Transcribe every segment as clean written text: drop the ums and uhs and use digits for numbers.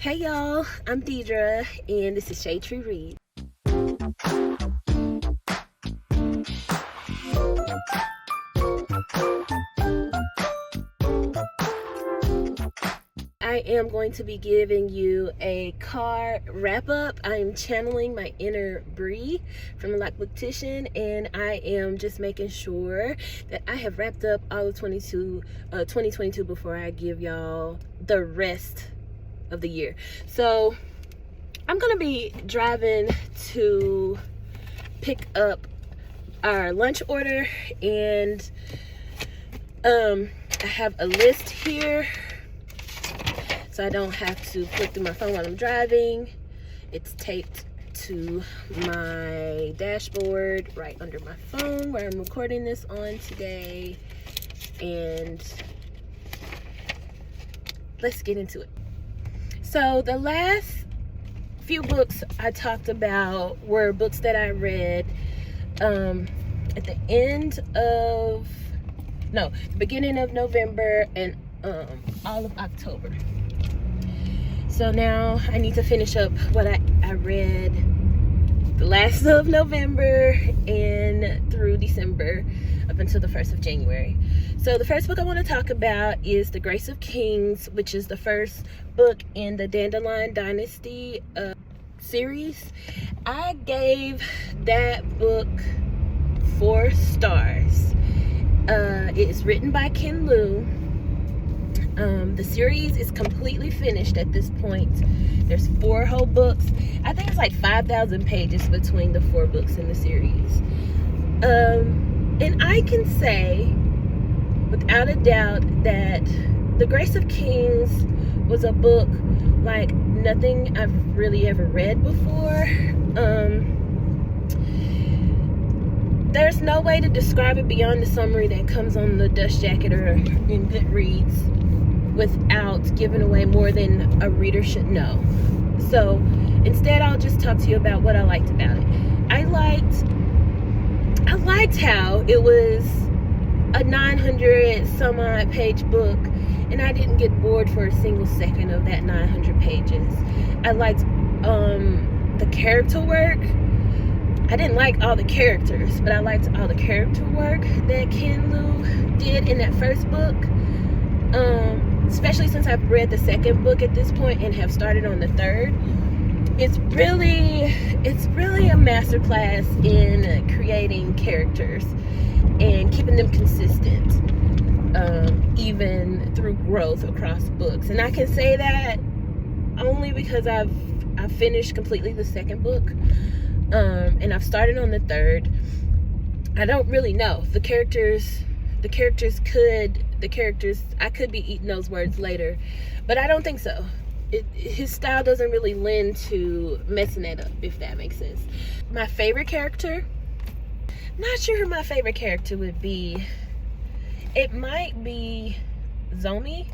Hey y'all, I'm Deidra, and this is Shade Tree Read. I am going to be giving you a car wrap-up. I am channeling my inner Bree from the Lock Beautician, and I am just making sure that I have wrapped up all of 2022 before I give y'all the rest of the year. So I'm gonna be driving to pick up our lunch order, and I have a list here so I don't have to flip through my phone while I'm driving. It's taped to my dashboard right under my phone where I'm recording this on today, and let's get into it. So the last few books I talked about were books that I read at the beginning of November and all of October. So now I need to finish up what I read the last of November and through December up until the 1st of January. So the first book I want to talk about is The Grace of Kings, which is the first book in the Dandadan Dynasty series. I gave that book 4 stars. It is written by Ken Liu. The series is completely finished at this point. There's 4 whole books. I think it's like 5,000 pages between the 4 books in the series. And I can say without a doubt that The Grace of Kings was a book like nothing I've really ever read before. There's no way to describe it beyond the summary that comes on the dust jacket or in Goodreads without giving away more than a reader should know. So instead, I'll just talk to you about what I liked about it. I liked how it was a 900 some odd page book, and I didn't get bored for a single second of that 900 pages. I liked the character work. I didn't like all the characters, but I liked all the character work that Ken Liu did in that first book. Especially since I've read the second book at this point and have started on the third. It's really a masterclass in creating characters and keeping them consistent, even through growth across books. And I can say that only because I've finished completely the second book, and I've started on the third. I don't really know I could be eating those words later, but I don't think so. His style doesn't really lend to messing that up, if that makes sense. My favorite character, not sure who my favorite character would be. It might be Zomi,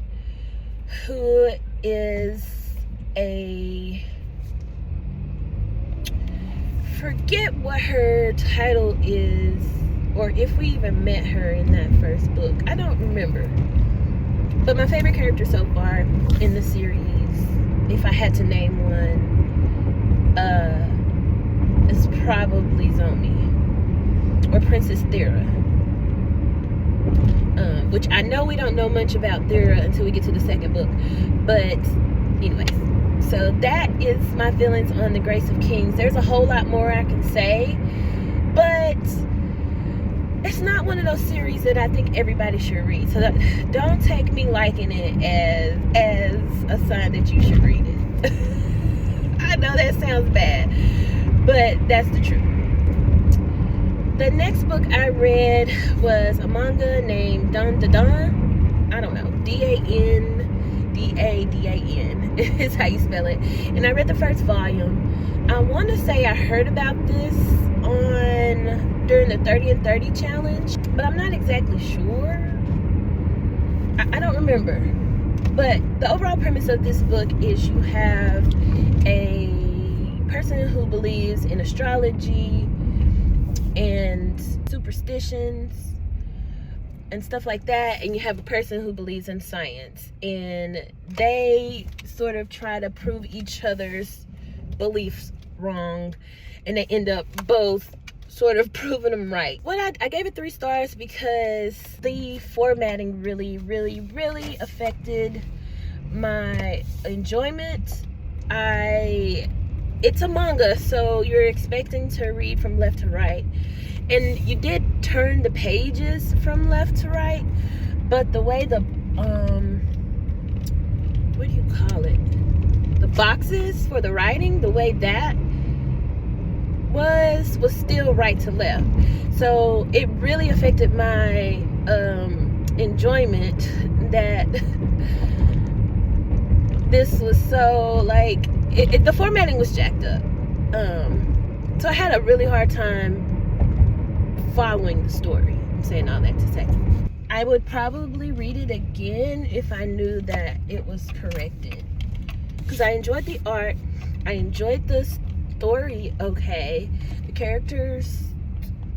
who is forget what her title is, or if we even met her in that first book. I don't remember. But my favorite character so far in the series, if I had to name one, is probably Zomi or Princess Thera. Which I know we don't know much about Thera until we get to the second book. But anyways, so that is my feelings on The Grace of Kings. There's a whole lot more I can say, but it's not one of those series that I think everybody should read. So don't take me liking it as a sign that you should read it. I know that sounds bad, but that's the truth. The next book I read was a manga named Dandadan. I don't know, D-A-N-D-A-D-A-N is how you spell it. And I read the first volume. I want to say I heard about this during the 30 and 30 challenge, but I'm not exactly sure. I don't remember. But the overall premise of this book is you have a person who believes in astrology and superstitions, and stuff like that, and you have a person who believes in science, and they sort of try to prove each other's beliefs wrong, and they end up both sort of proving them right. I gave it 3 stars because the formatting really affected my enjoyment. It's a manga, so you're expecting to read from left to right, and you did turn the pages from left to right, but the way the what do you call it, the boxes for the writing, the way that was still right to left, so it really affected my enjoyment that this was so like the formatting was jacked up, so I had a really hard time following the story. I'm saying all that to say I would probably read it again if I knew that it was corrected, because I enjoyed the art, I enjoyed the story. Okay, the characters,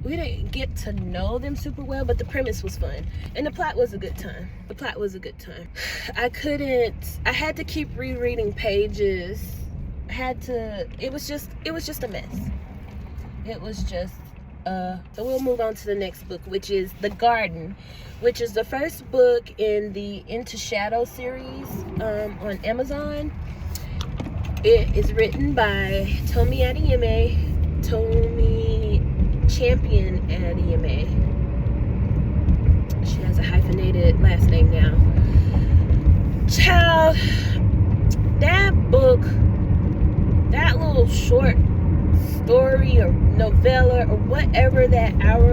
we didn't get to know them super well, but the premise was fun, and the plot was a good time. I had to keep rereading pages. It was just a mess. So we'll move on to the next book, which is The Garden, which is the first book in the Into Shadow series on Amazon. It is written by Tomi Champion Adeyemi. She has a hyphenated last name now. Child, that book, that little short story or novella or whatever, that hour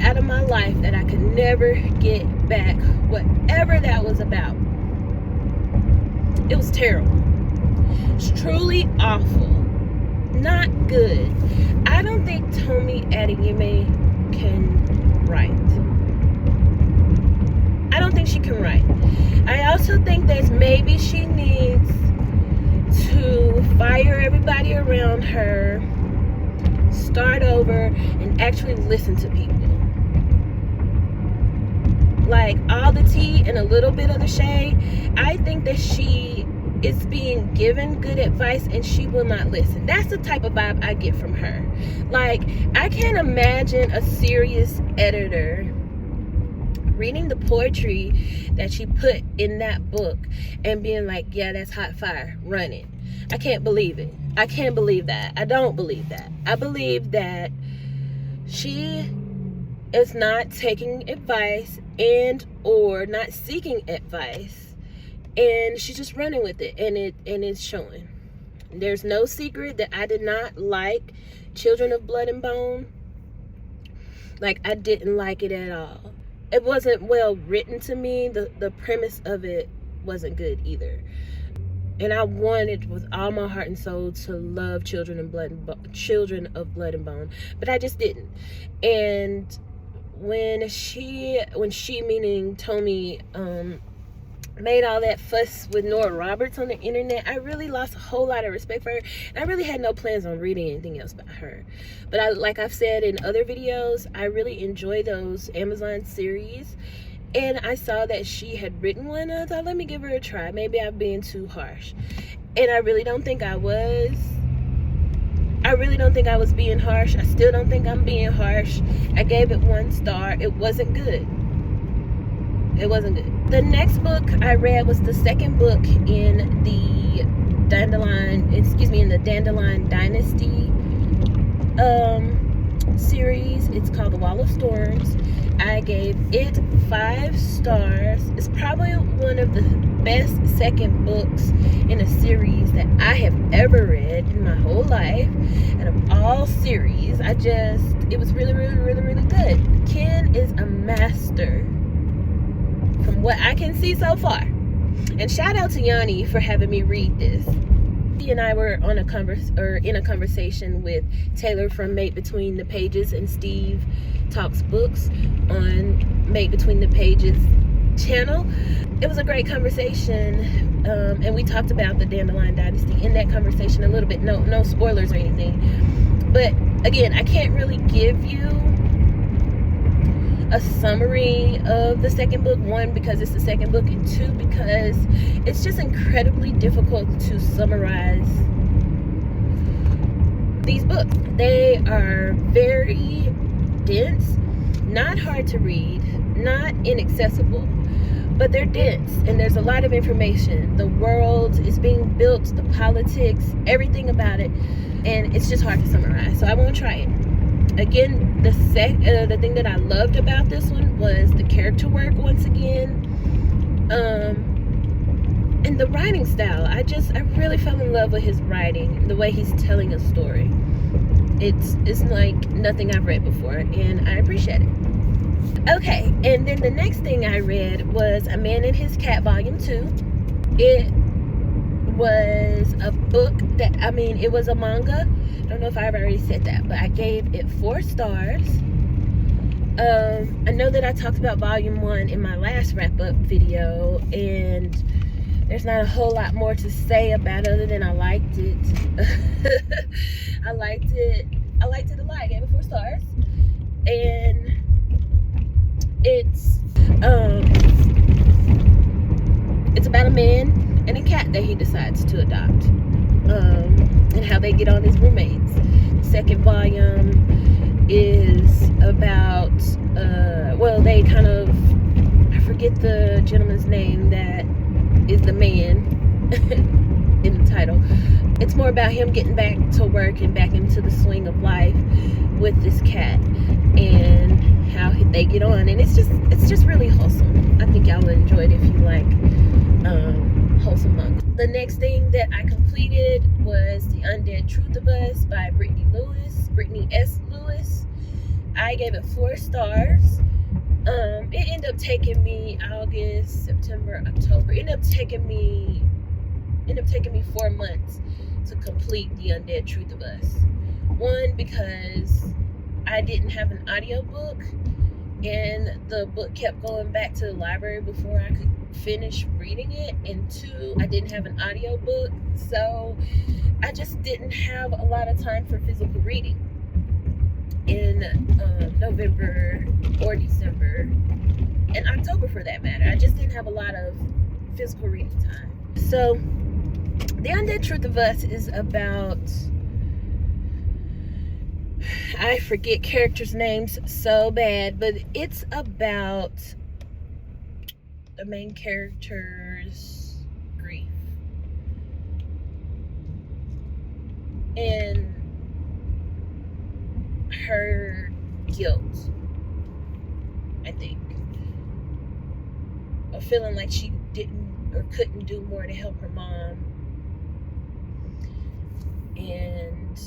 out of my life that I could never get back, whatever that was about, it was terrible. It's truly awful. Not good. I don't think Tomi Adeyemi can write. I don't think she can write. I also think that maybe she needs to fire everybody around her, start over, and actually listen to people. Like, all the tea and a little bit of the shade. I think that she is being given good advice and she will not listen. That's the type of vibe I get from her. Like, I can't imagine a serious editor reading the poetry that she put in that book and being like, yeah, that's hot fire, run it. I can't believe it. I can't believe that. I don't believe that. I believe that she is not taking advice and or not seeking advice, and she's just running with it, and it's showing. There's no secret that I did not like Children of Blood and Bone. Like, I didn't like it at all. It wasn't well written to me. The premise of it wasn't good either. And I wanted with all my heart and soul to love Children of Blood and Bone, but I just didn't. And when she meaning Tomi, made all that fuss with Nora Roberts on the internet, I really lost a whole lot of respect for her, and I really had no plans on reading anything else about her. But like I've said in other videos, I really enjoy those Amazon series, and I saw that she had written one, and I thought, let me give her a try. Maybe I'm being too harsh, and I really don't think I was. I really don't think I was being harsh. I still don't think I'm being harsh. I gave it 1 star. It wasn't good. It wasn't good. The next book I read was the second book in the Dandadan Dynasty series. It's called The Wall of Storms. I gave it 5 stars. It's probably one of the best second books in a series that I have ever read in my whole life. Out of all series, it was really good. Ken is a master from what I can see so far. And shout out to Yanni for having me read this. He and I were in a conversation with Taylor from Made Between the Pages and Steve Talks Books on Made Between the Pages channel. It was a great conversation, and we talked about the Dandadan Dynasty in that conversation a little bit. No spoilers or anything, but again, I can't really give you a summary of the second book. One, because it's the second book, and two, because it's just incredibly difficult to summarize these books. They are very dense, not hard to read, not inaccessible, but they're dense, and there's a lot of information. The world is being built, the politics, everything about it, and it's just hard to summarize, so I won't try it. Again, the thing that I loved about this one was the character work once again, and the writing style. I really fell in love with his writing, the way he's telling a story. It's like nothing I've read before, and I appreciate it. Okay, and then the next thing I read was A Man and His Cat Volume 2. It was a book that, it was a manga. I don't know if I've already said that, but I gave it 4 stars. I know that I talked about Volume 1 in my last wrap-up video, and there's not a whole lot more to say about it other than I liked it. I liked it a lot. I gave it 4 stars. And it's about a man and a cat that he decides to adopt, and how they get on as roommates. The second volume is about they kind of, I forget the gentleman's name that is the man in the title. It's more about him getting back to work and back into the swing of life with this cat, and how they get on, and it's just really wholesome. I think y'all will enjoy it if you like wholesome manga. The next thing that I completed was The Undead Truth of Us by Brittany S. Lewis. I gave it 4 stars. It ended up taking me August, September, October. It ended up taking me 4 months to complete The Undead Truth of Us. One, because I didn't have an audiobook, and the book kept going back to the library before I could finish reading it, and 2, I didn't have an audiobook, so I just didn't have a lot of time for physical reading in November or December, and October for that matter. I just didn't have a lot of physical reading time. So The Undead Truth of Us is about, I forget characters' names so bad, but it's about the main character's grief and her guilt, I think, of feeling like she didn't or couldn't do more to help her mom, and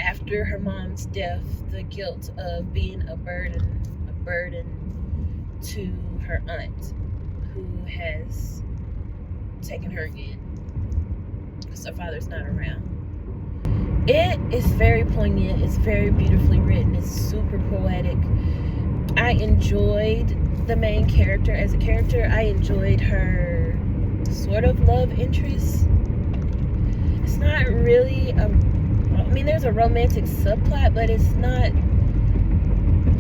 after her mom's death, the guilt of being a burden to her aunt, who has taken her in because her father's not around. It is very poignant. It's very beautifully written. It's super poetic. I enjoyed the main character as a character. I enjoyed her sort of love interest. It's not really there's a romantic subplot, but it's not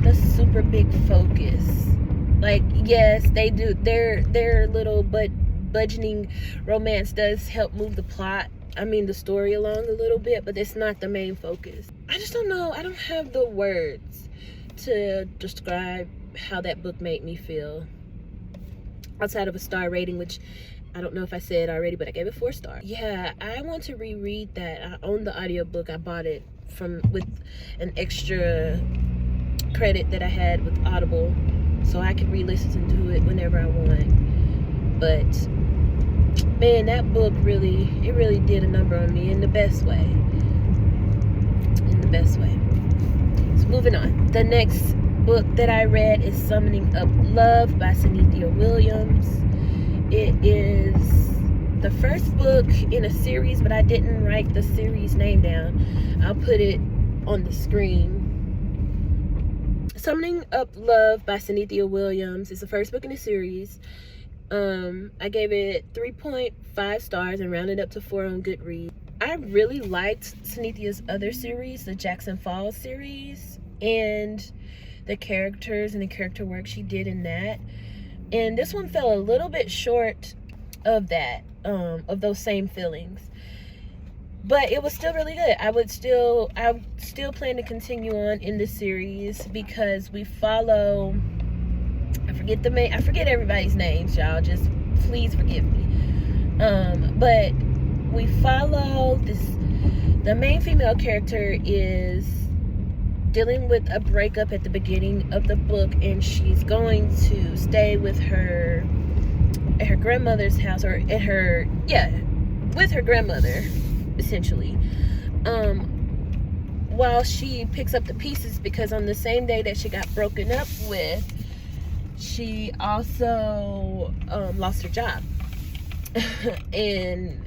the super big focus. Like, yes, they do their little budgeting romance does help move the plot, the story along a little bit, but it's not the main focus. I just don't know. I don't have the words to describe how that book made me feel, outside of a star rating, which I don't know if I said already, but I gave it 4 stars. Yeah, I want to reread that. I own the audiobook. I bought it with an extra credit that I had with Audible, so I could re-listen to it whenever I want. But man, that book really did a number on me in the best way. So moving on. The next book that I read is Summoning Up Love by Cynthia Williams. It is the first book in a series, but I didn't write the series name down. I'll put it on the screen. Summoning Up Love by Cynthia Williams is the first book in the series. I gave it 3.5 stars and rounded up to 4 on Goodreads. I really liked Cynthia's other series, the Jackson Falls series, and the characters and the character work she did in that. And this one fell a little bit short of that, of those same feelings. But it was still really good. I still plan to continue on in the series because we follow, I forget everybody's names, y'all. Just please forgive me. But we follow the main female character is dealing with a breakup at the beginning of the book, and she's going to stay with her at her grandmother's house, or with her grandmother, essentially, while she picks up the pieces, because on the same day that she got broken up with, she also lost her job. And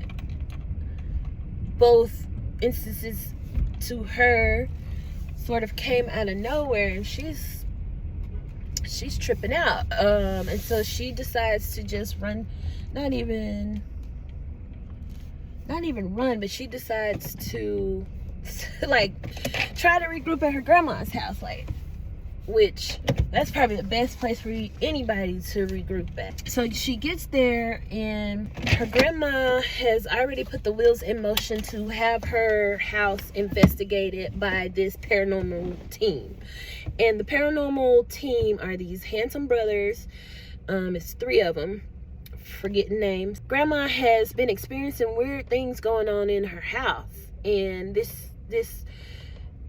both instances to her sort of came out of nowhere, and she's tripping out, and so she decides to just run, not even run, but she decides to like try to regroup at her grandma's house, like, which that's probably the best place for anybody to regroup at. So she gets there, and her grandma has already put the wheels in motion to have her house investigated by this paranormal team. And the paranormal team are these handsome brothers. It's 3 of them, forgetting names. Grandma has been experiencing weird things going on in her house, and this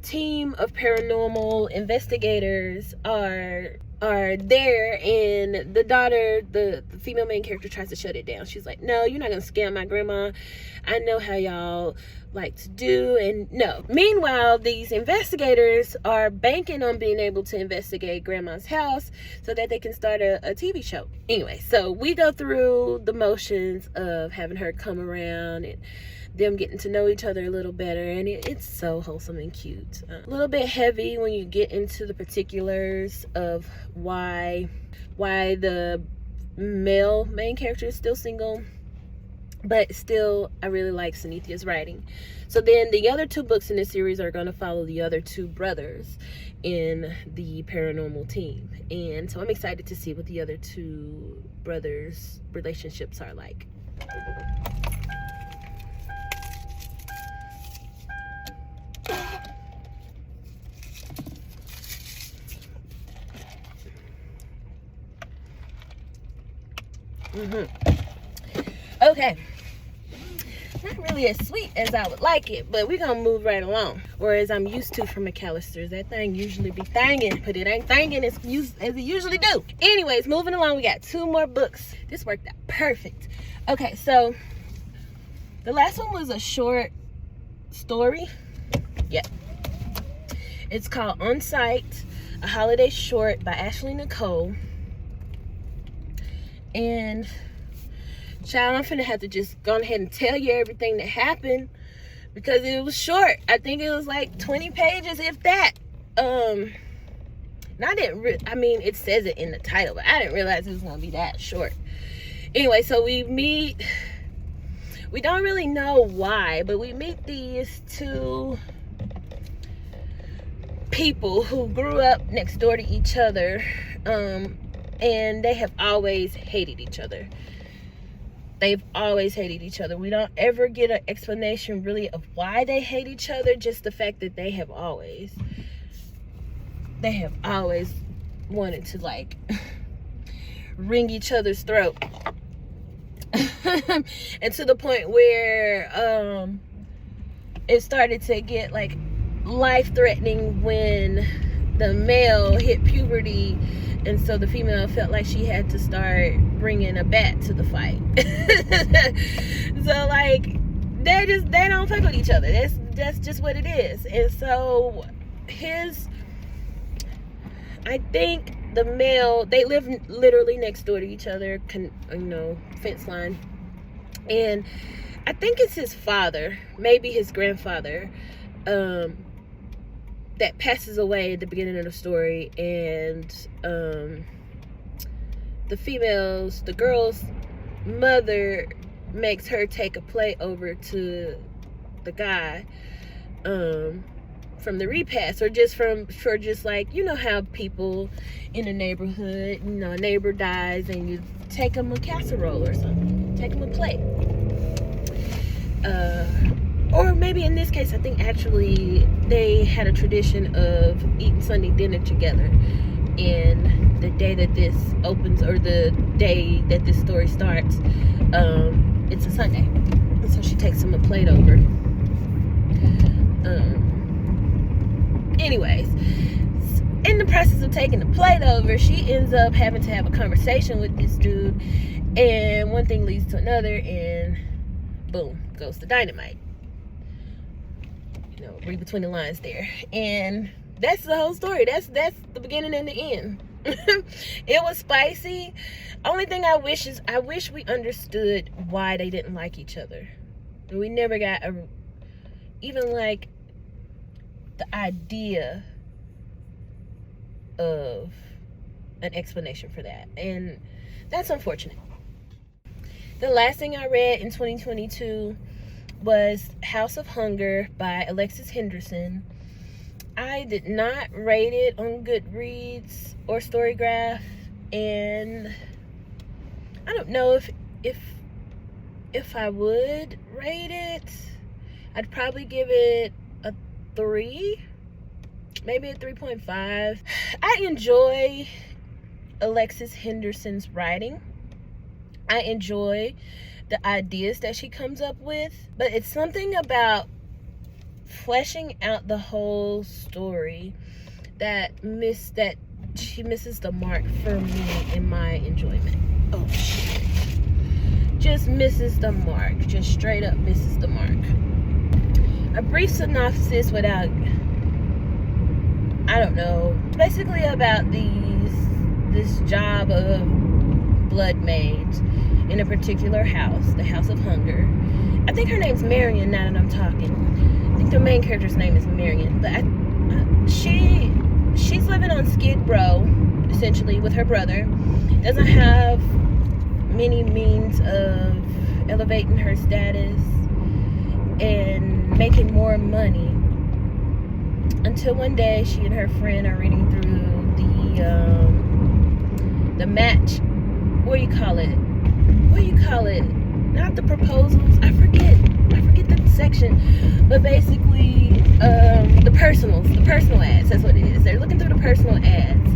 team of paranormal investigators are there, and the daughter, the female main character, tries to shut it down. She's like, no, you're not gonna scam my grandma. I know how y'all like to do. And no. Meanwhile, these investigators are banking on being able to investigate grandma's house so that they can start a TV show. Anyway, so we go through the motions of having her come around and them getting to know each other a little better, and it's so wholesome and cute. A little bit heavy when you get into the particulars of why the male main character is still single, but still I really like Sanithia's writing. So then the other 2 books in this series are going to follow the other 2 brothers in the paranormal team, and so I'm excited to see what the other 2 brothers' relationships are like. Okay, not really as sweet as I would like it, but we're gonna move right along, or as I'm used to from McAllister's. That thing usually be thangin', but it ain't thangin' as it usually do. Anyways, moving along, we got 2 more books. This worked out perfect. Okay, so the last one was a short story. Yeah, it's called On Site, a holiday short by Ashley Nicole. And child, I'm finna have to just go ahead and tell you everything that happened because it was short. I think it was like 20 pages, if that. I mean, it says it in the title, but I didn't realize it was gonna be that short. Anyway, so we meet. We don't really know why, but we meet these 2 people who grew up next door to each other. And they have always hated each other. They've always hated each other. We don't ever get an explanation really of why they hate each other, just the fact that they have always wanted to like wring each other's throat. And to the point where it started to get like life-threatening when the male hit puberty, and so the female felt like she had to start bringing a bat to the fight. So like they don't fuck with each other. That's just what it is. And so I think the male, they live literally next door to each other, fence line, and I think it's his father, maybe his grandfather, that passes away at the beginning of the story, and the girl's mother makes her take a plate over to the guy, from the repast, or just for just like, you know how people in a neighborhood, you know, a neighbor dies and you take them a casserole or something, take them a plate. Or maybe in this case, I think actually they had a tradition of eating Sunday dinner together. And the day that this opens, or the day that this story starts, it's a Sunday. And so she takes him a plate over. Anyways, in the process of taking the plate over, she ends up having to have a conversation with this dude. And one thing leads to another, and boom, goes the dynamite. You know, read between the lines there. And that's the whole story. That's the beginning and the end. It was spicy. Only thing I wish we understood why they didn't like each other. We never got even like the idea of an explanation for that. And that's unfortunate. The last thing I read in 2022 was House of Hunger by Alexis Henderson. I did not rate it on Goodreads or Storygraph, and I don't know if I would rate it. I'd probably give it a 3, maybe a 3.5. I enjoy Alexis Henderson's writing. I enjoy the ideas that she comes up with, but it's something about fleshing out the whole story that she misses the mark for me in my enjoyment. Oh shit. Just misses the mark. Just straight up misses the mark. A brief synopsis without, I don't know, basically about this job of blood maids in a particular house, the House of Hunger. I think her name's Marion now that I'm talking. I think the main character's name is Marion, but she's living on Skid Row, essentially, with her brother. Doesn't have many means of elevating her status and making more money, until one day she and her friend are reading through the match. What do you call it? Not the proposals. I forget the section. But basically, the personal ads. That's what it is. They're looking through the personal ads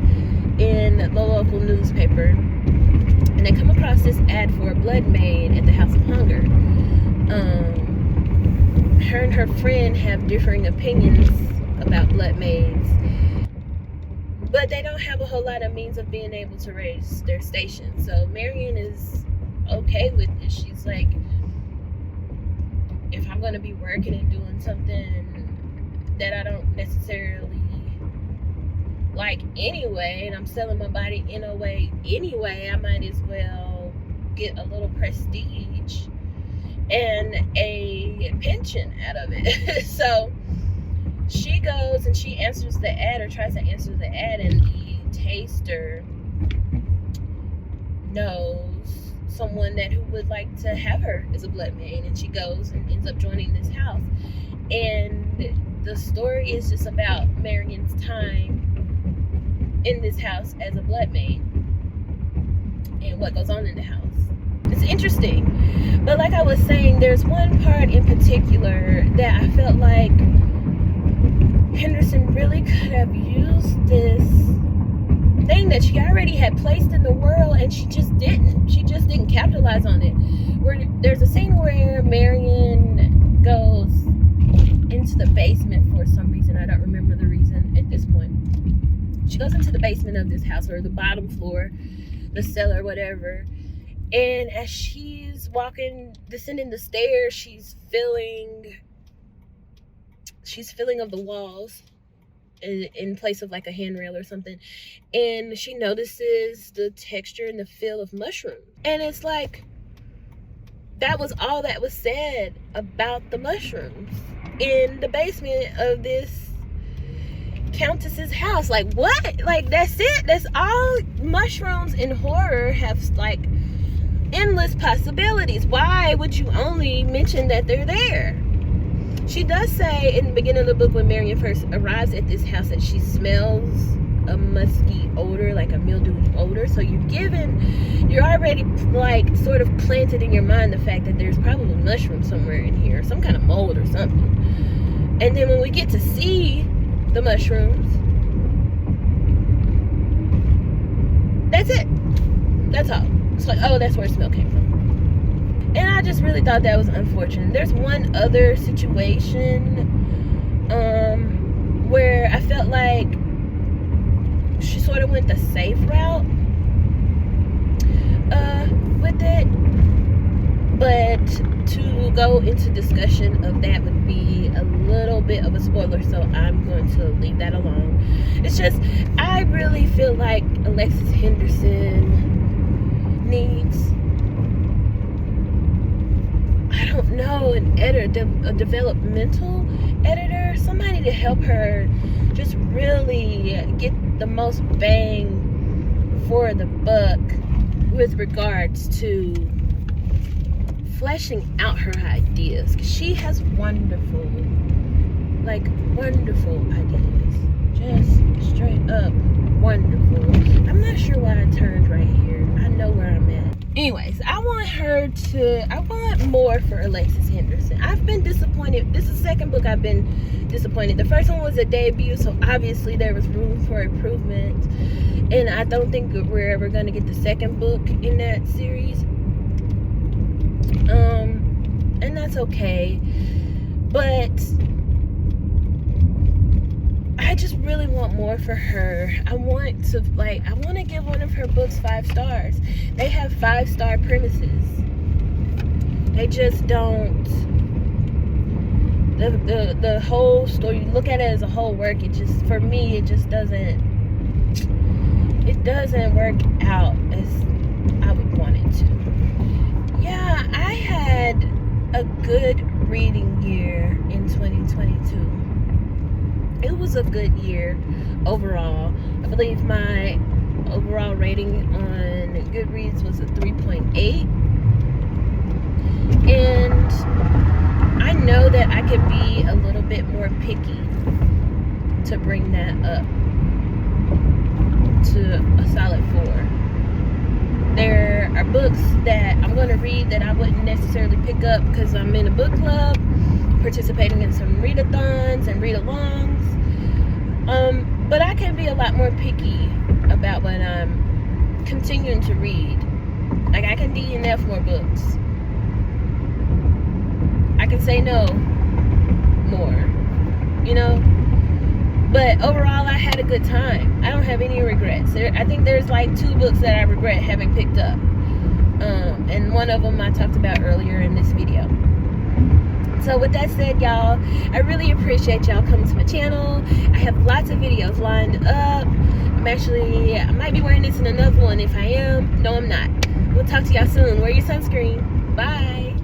in the local newspaper, and they come across this ad for a blood maid at the House of Hunger. Her and her friend have differing opinions about blood maids, but they don't have a whole lot of means of being able to raise their station. So Marion is okay with it. She's like, if I'm going to be working and doing something that I don't necessarily like anyway, and I'm selling my body in a way anyway, I might as well get a little prestige and a pension out of it. So she goes and she answers the ad, or tries to answer the ad, and the taster knows someone who would like to have her as a blood maid, and she goes and ends up joining this house. And the story is just about Marion's time in this house as a blood maid and what goes on in the house. It's interesting, but like I was saying, there's one part in particular that I felt like Henderson really could have used this thing that she already had placed in the world, and she just didn't capitalize on it. There's a scene where Marion goes into the basement for some reason. I don't remember the reason at this point. She goes into the basement of this house, or the bottom floor, the cellar, whatever. And as she's descending the stairs, she's feeling of the walls in place of like a handrail or something. And she notices the texture and the feel of mushrooms. And it's like, that was all that was said about the mushrooms in the basement of this countess's house. Like, what? Like, that's it? That's all? Mushrooms in horror have like endless possibilities. Why would you only mention that they're there? She does say in the beginning of the book, when Marion first arrives at this house, that she smells a musky odor, like a mildew odor. So you're already like sort of planted in your mind the fact that there's probably mushrooms somewhere in here, some kind of mold or something. And then when we get to see the mushrooms, that's it. That's all. It's like, oh, that's where the smell came from. And I just really thought that was unfortunate. There's one other situation where I felt like she sort of went the safe route with it. But to go into discussion of that would be a little bit of a spoiler, so I'm going to leave that alone. It's just, I really feel like Alexis Henderson needs, I don't know, an editor, a developmental editor, somebody to help her just really get the most bang for the buck with regards to fleshing out her ideas. She has wonderful ideas. Just straight up wonderful. I'm not sure why I turned right here. I know where I'm at. Anyways, I want more for Alexis Henderson. I've been disappointed. This is the second book I've been disappointed. The first one was a debut, so obviously there was room for improvement. And I don't think we're ever going to get the second book in that series. And that's okay. But I just really want more for her. I want to give one of her books 5 stars. They have 5-star premises. They just don't. The whole story, you look at it as a whole work, it just, for me, it just doesn't work out as I would want it to. Yeah, I had a good reading year in 2022. It was a good year overall. I believe my overall rating on Goodreads was a 3.8. And I know that I could be a little bit more picky to bring that up to a solid 4. There are books that I'm going to read that I wouldn't necessarily pick up because I'm in a book club, participating in some readathons and read-alongs. But I can be a lot more picky about when I'm continuing to read. Like, I can DNF more books. I can say no more, you know? But overall, I had a good time. I don't have any regrets. I think there's like 2 books that I regret having picked up. And one of them I talked about earlier in this video. So with that said, y'all, I really appreciate y'all coming to my channel. I have lots of videos lined up. I might be wearing this in another one. If I am, no, I'm not. We'll talk to y'all soon. Wear your sunscreen. Bye.